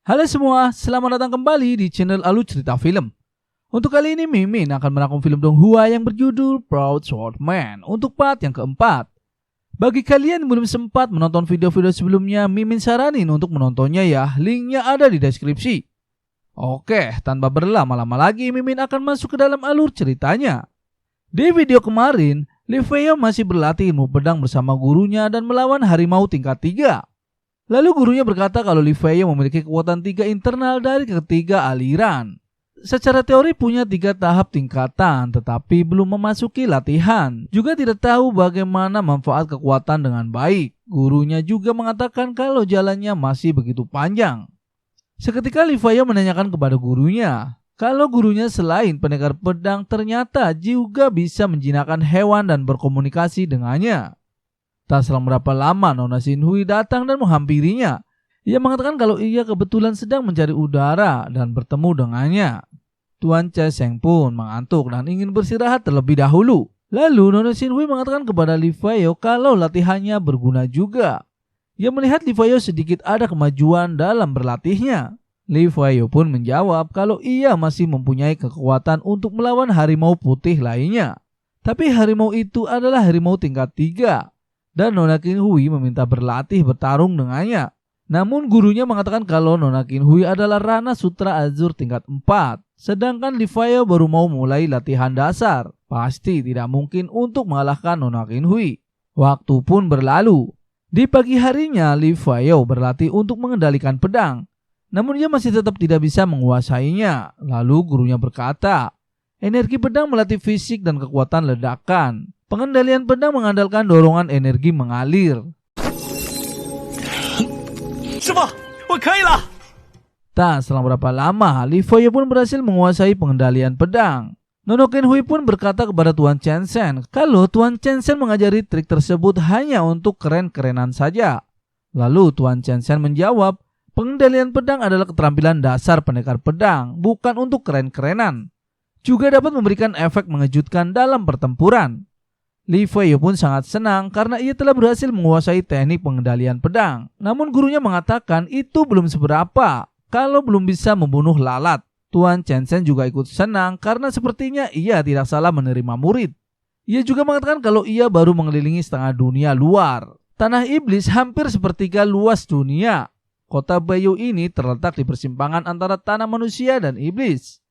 Halo semua, selamat datang kembali di channel Alu Cerita Film. Untuk kali ini Mimin akan merangkum film Donghua yang berjudul Proud Swordman untuk part yang keempat. Bagi kalian yang belum sempat menonton video-video sebelumnya, Mimin saranin untuk menontonnya ya, linknya ada di deskripsi. Oke, tanpa berlama-lama lagi Mimin akan masuk ke dalam alur ceritanya. Di video kemarin, Li Fei masih berlatih ilmu pedang bersama gurunya dan melawan harimau tingkat 3. Lalu gurunya berkata kalau Li Fei memiliki kekuatan 3 internal dari ketiga aliran. Secara teori punya 3 tahap tingkatan tetapi belum memasuki latihan. Juga tidak tahu bagaimana manfaat kekuatan dengan baik. Gurunya juga mengatakan kalau jalannya masih begitu panjang. Seketika Li Fei menanyakan kepada gurunya kalau gurunya selain pendekar pedang ternyata juga bisa menjinakkan hewan dan berkomunikasi dengannya. Tak selang berapa lama Nona Xinhui datang dan menghampirinya. Ia mengatakan kalau ia kebetulan sedang mencari udara dan bertemu dengannya. Tuan Cheseng pun mengantuk dan ingin beristirahat terlebih dahulu. Lalu Nona Xinhui mengatakan kepada Li Fei kalau latihannya berguna juga. Ia melihat Li Fei sedikit ada kemajuan dalam berlatihnya. Li Fei pun menjawab kalau ia masih mempunyai kekuatan untuk melawan harimau putih lainnya. Tapi harimau itu adalah harimau tingkat 3. Dan Nona Xinhui meminta berlatih bertarung dengannya. Namun gurunya mengatakan kalau Nona Xinhui adalah Rana Sutra Azur tingkat 4. Sedangkan Li Fei baru mau mulai latihan dasar. Pasti tidak mungkin untuk mengalahkan Nona Xinhui. Waktu pun berlalu. Di pagi harinya Li Fei berlatih untuk mengendalikan pedang. Namun ia masih tetap tidak bisa menguasainya. Lalu gurunya berkata, energi pedang melatih fisik dan kekuatan ledakan. Pengendalian pedang mengandalkan dorongan energi mengalir. Tak selang berapa lama, Li Fei pun berhasil menguasai pengendalian pedang. Nona Xinhui pun berkata kepada Tuan Chen Sen kalau Tuan Chen Sen mengajari trik tersebut hanya untuk keren-kerenan saja. Lalu Tuan Chen Sen menjawab, pengendalian pedang adalah keterampilan dasar pendekar pedang, bukan untuk keren-kerenan. Juga dapat memberikan efek mengejutkan dalam pertempuran. Li Fei pun sangat senang karena ia telah berhasil menguasai teknik pengendalian pedang. Namun gurunya mengatakan itu belum seberapa kalau belum bisa membunuh lalat. Tuan Chen Sen juga ikut senang karena sepertinya ia tidak salah menerima murid. Ia juga mengatakan kalau ia baru mengelilingi setengah dunia luar. Tanah iblis hampir sepertiga luas dunia. Kota Bayu ini terletak di persimpangan antara tanah manusia dan iblis.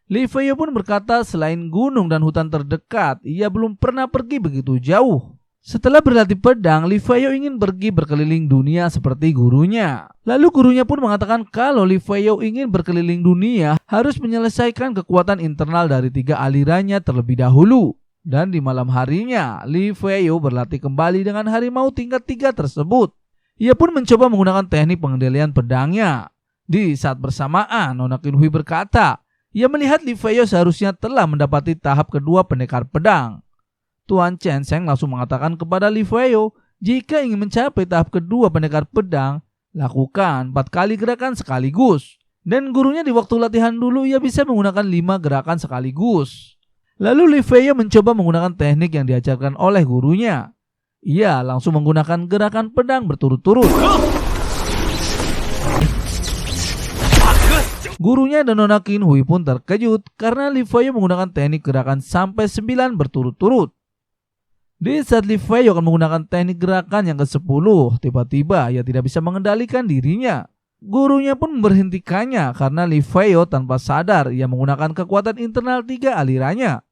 Li Fei pun berkata selain gunung dan hutan terdekat, ia belum pernah pergi begitu jauh. Setelah berlatih pedang, Li Fei ingin pergi berkeliling dunia seperti gurunya. Lalu gurunya pun mengatakan kalau Li Fei ingin berkeliling dunia harus menyelesaikan kekuatan internal dari 3 alirannya terlebih dahulu. Dan di malam harinya, Li Fei berlatih kembali dengan harimau tingkat 3 tersebut. Ia pun mencoba menggunakan teknik pengendalian pedangnya. Di saat bersamaan, Nona Xinhui berkata, ia melihat Li Fei seharusnya telah mendapati tahap kedua pendekar pedang. Tuan Chen Sen langsung mengatakan kepada Li Fei, jika ingin mencapai tahap kedua pendekar pedang, lakukan 4 kali gerakan sekaligus. Dan gurunya di waktu latihan dulu ia bisa menggunakan 5 gerakan sekaligus. Lalu Li Fei mencoba menggunakan teknik yang diajarkan oleh gurunya. Ia langsung menggunakan gerakan pedang berturut-turut. Gurunya dan Nona Xinhui pun terkejut karena Li Fei menggunakan teknik gerakan sampai 9 berturut-turut. Di saat Li Fei akan menggunakan teknik gerakan yang ke-10, tiba-tiba ia tidak bisa mengendalikan dirinya. Gurunya pun memberhentikannya karena Li Fei tanpa sadar ia menggunakan kekuatan internal 3 alirannya.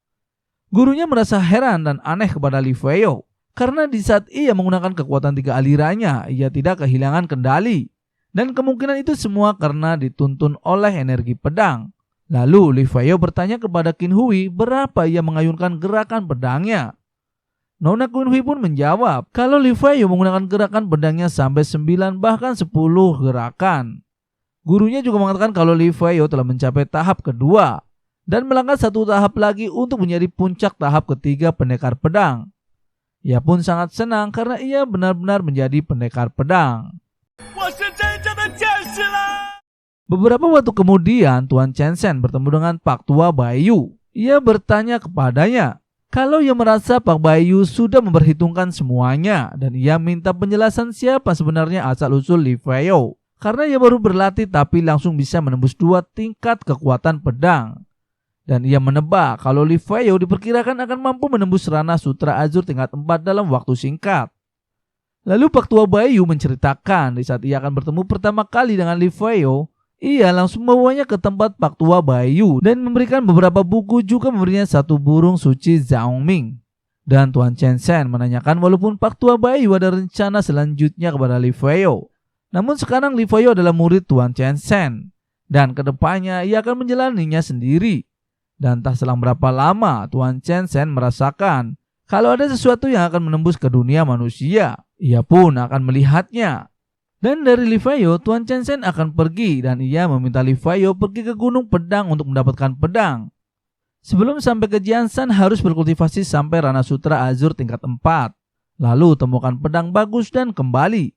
Gurunya merasa heran dan aneh kepada Li Fei karena di saat ia menggunakan kekuatan 3 alirannya, ia tidak kehilangan kendali. Dan kemungkinan itu semua karena dituntun oleh energi pedang. Lalu Li Fei bertanya kepada Xinhui berapa ia mengayunkan gerakan pedangnya. Nona Xinhui pun menjawab kalau Li Fei menggunakan gerakan pedangnya sampai 9 bahkan 10 gerakan. Gurunya juga mengatakan kalau Li Fei telah mencapai tahap kedua dan melangkah 1 tahap lagi untuk menjadi puncak tahap ketiga pendekar pedang. Ia pun sangat senang karena ia benar-benar menjadi pendekar pedang. Beberapa waktu kemudian Tuan Chen Sen bertemu dengan Pak Tua Bayu. Ia bertanya kepadanya kalau ia merasa Pak Bayu sudah memperhitungkan semuanya dan ia minta penjelasan siapa sebenarnya asal-usul Li Fei. karena ia baru berlatih tapi langsung bisa menembus 2 tingkat kekuatan pedang. Dan ia menebak kalau Li Feiyo diperkirakan akan mampu menembus Rana Sutra Azur tingkat 4 dalam waktu singkat. Lalu Pak Tua Bayu menceritakan di saat ia akan bertemu pertama kali dengan Li Feiyo, ia langsung membawanya ke tempat Pak Tua Bayu dan memberikan beberapa buku, juga memberinya 1 burung suci Zhongming. Dan Tuan Chen Zhen menanyakan walaupun Pak Tua Bayu ada rencana selanjutnya kepada Li Feiyo. Namun sekarang Li Feiyo adalah murid Tuan Chen Zhen dan kedepannya ia akan menjalaninya sendiri. Dan tak selang berapa lama Tuan Chen Zhen merasakan kalau ada sesuatu yang akan menembus ke dunia manusia, ia pun akan melihatnya. Dan dari Li Feiyo, Tuan Chen Zhen akan pergi dan ia meminta Li Feiyo pergi ke Gunung Pedang untuk mendapatkan pedang. Sebelum sampai ke Jianshan harus berkultivasi sampai Rana Sutra Azur tingkat 4. Lalu temukan pedang bagus dan kembali.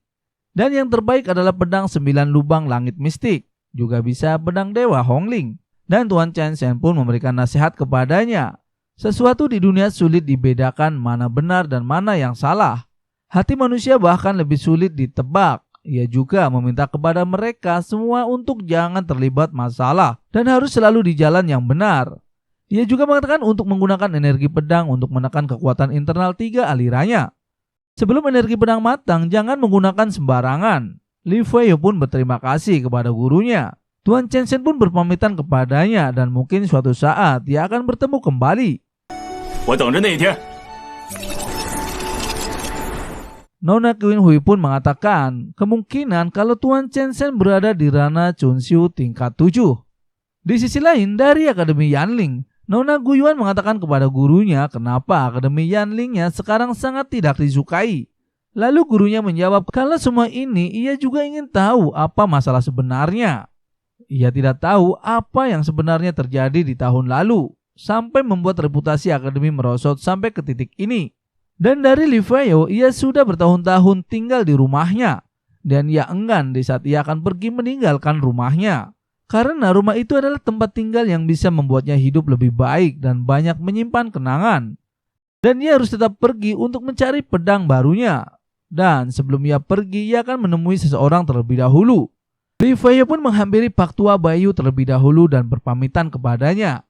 Dan yang terbaik adalah pedang 9 lubang langit mistik, juga bisa pedang Dewa Hongling. Dan Tuan Chen Zhen pun memberikan nasihat kepadanya. Sesuatu di dunia sulit dibedakan mana benar dan mana yang salah. Hati manusia bahkan lebih sulit ditebak. Ia juga meminta kepada mereka semua untuk jangan terlibat masalah dan harus selalu di jalan yang benar. Ia juga mengatakan untuk menggunakan energi pedang untuk menekan kekuatan internal 3 alirannya. Sebelum energi pedang matang, jangan menggunakan sembarangan. Li Feiyo pun berterima kasih kepada gurunya. Tuan Chen Zhen pun berpamitan kepadanya dan mungkin suatu saat ia akan bertemu kembali. Nona Qin Hui pun mengatakan kemungkinan kalau Tuan Chen Zhen berada di Rana Chunxiu tingkat 7. Di sisi lain, dari Akademi Yanling, Nona Guyuan mengatakan kepada gurunya kenapa Akademi Yanlingnya sekarang sangat tidak disukai. Lalu gurunya menjawab kalau semua ini ia juga ingin tahu apa masalah sebenarnya. Ia tidak tahu apa yang sebenarnya terjadi di tahun lalu sampai membuat reputasi akademi merosot sampai ke titik ini. Dan dari Li Feiyo, ia sudah bertahun-tahun tinggal di rumahnya dan ia enggan di saat ia akan pergi meninggalkan rumahnya. Karena rumah itu adalah tempat tinggal yang bisa membuatnya hidup lebih baik dan banyak menyimpan kenangan. Dan ia harus tetap pergi untuk mencari pedang barunya. Dan sebelum ia pergi, ia akan menemui seseorang terlebih dahulu. Li Feiyo pun menghampiri Pak Tua Bayu terlebih dahulu dan berpamitan kepadanya.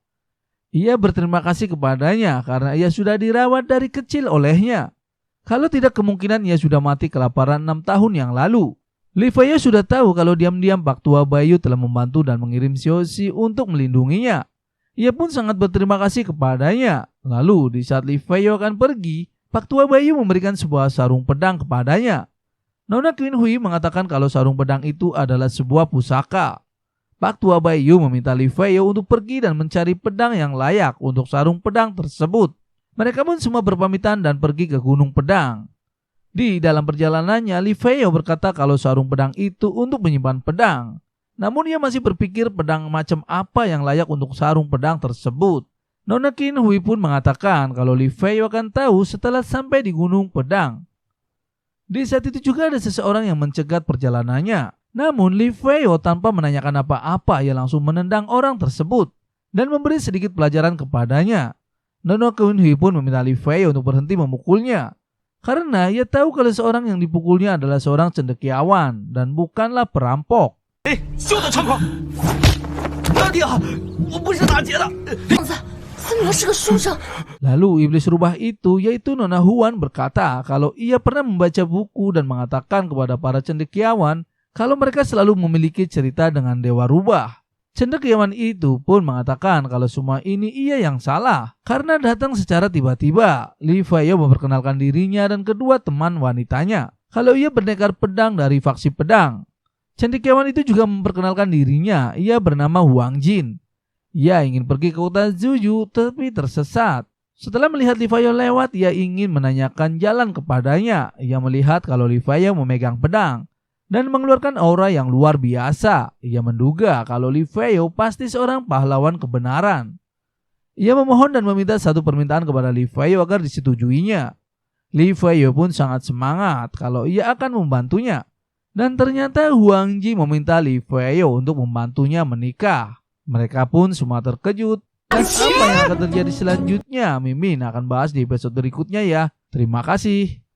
Ia berterima kasih kepadanya karena ia sudah dirawat dari kecil olehnya. Kalau tidak, kemungkinan ia sudah mati kelaparan 6 tahun yang lalu. Li Feiyo sudah tahu kalau diam-diam Pak Tua Bayu telah membantu dan mengirim Xiaoxi untuk melindunginya. Ia pun sangat berterima kasih kepadanya. Lalu di saat Li Feiyo akan pergi, Pak Tua Bayu memberikan sebuah sarung pedang kepadanya. Nona Qin Hui mengatakan kalau sarung pedang itu adalah sebuah pusaka. Pak Tua Bayu meminta Li Feiyo untuk pergi dan mencari pedang yang layak untuk sarung pedang tersebut. Mereka pun semua berpamitan dan pergi ke Gunung Pedang. Di dalam perjalanannya, Li Feiyo berkata kalau sarung pedang itu untuk menyimpan pedang. Namun ia masih berpikir pedang macam apa yang layak untuk sarung pedang tersebut. Nona Qin Hui pun mengatakan kalau Li Feiyo akan tahu setelah sampai di Gunung Pedang. Di saat itu juga ada seseorang yang mencegat perjalanannya. Namun Li Feiyo tanpa menanyakan apa-apa, ia langsung menendang orang tersebut dan memberi sedikit pelajaran kepadanya. Nona Qin Hui pun meminta Li Feiyo untuk berhenti memukulnya. Karena ia tahu kalau seorang yang dipukulnya adalah seorang cendekiawan dan bukanlah perampok. Lalu iblis rubah itu, yaitu Nona Huan, berkata kalau ia pernah membaca buku dan mengatakan kepada para cendekiawan kalau mereka selalu memiliki cerita dengan dewa rubah. Cendekiawan itu pun mengatakan kalau semua ini ia yang salah karena datang secara tiba-tiba. Li Feiyo memperkenalkan dirinya dan kedua teman wanitanya kalau ia pendekar pedang dari faksi pedang. Cendekiawan itu juga memperkenalkan dirinya, ia bernama Huang Jin. Ia ingin pergi ke kota Zuyu tapi tersesat. Setelah melihat Li Feiyo lewat, ia ingin menanyakan jalan kepadanya. Ia melihat kalau Li Feiyo memegang pedang dan mengeluarkan aura yang luar biasa. Ia menduga kalau Li Feiyo pasti seorang pahlawan kebenaran. Ia memohon dan meminta satu permintaan kepada Li Feiyo agar disetujuinya. Li Feiyo pun sangat semangat kalau ia akan membantunya. Dan ternyata Huang Ji meminta Li Feiyo untuk membantunya menikah. Mereka pun semua terkejut. Dan apa yang akan terjadi selanjutnya, Mimin akan bahas di episode berikutnya ya. Terima kasih.